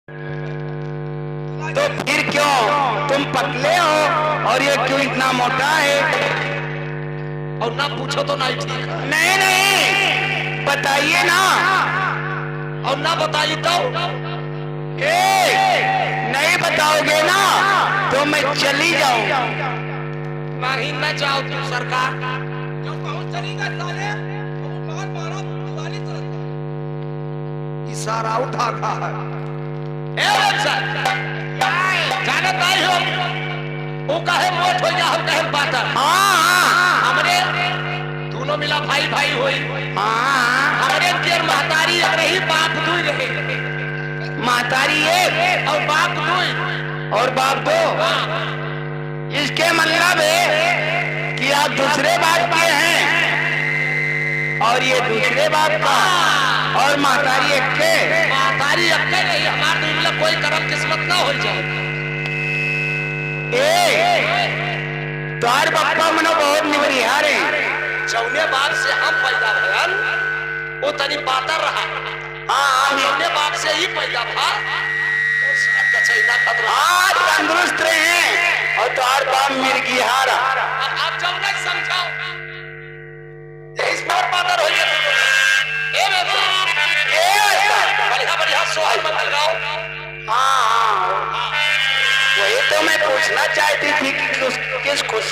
तो फिर क्यों तुम पतले हो और ये क्यों इतना मोटा है? और ना पूछो तो नहीं ठीक। नहीं नहीं बताइए ना। और ना बताइए तो नहीं बताओगे ना तो मैं चली जाऊं। नहीं न जाओ तुम सरकार। जो पहुंच चलेगा साले वो बहुत मारा दिवाली तरफ इशारा उठा खा है। जानत आई हो वो कहे मोट हो जा हम कहे पाता। हाँ हमरे दोनों मिला भाई भाई होई। हाँ हमरे केर महतारी रही बाप दुई रहे। महतारी एक और बाप दुई और बाप दो। इसके मतलब है कि आप दूसरे बाप के हैं और ये दूसरे बाप का और महतारी एक के। महतारी अक्के नहीं हमारे दुई मिला कोई करम किस्मत ना हो जाए। तार बापा मनो बहुत निवरिहार है। जौने बाप से हम पैदा भयल वो तनी पातर रहा। हाँ जौने बाप से ही पैदा भा तंदुरुस्त रहे और तार बाप मिर्गिहार। आप जब नहीं समझाओ इस बार पातर हो गया। बढ़िया बढ़िया सोहाई मत लगाओ। हाँ वही तो मैं पूछना चाहती थी कि किस खुशी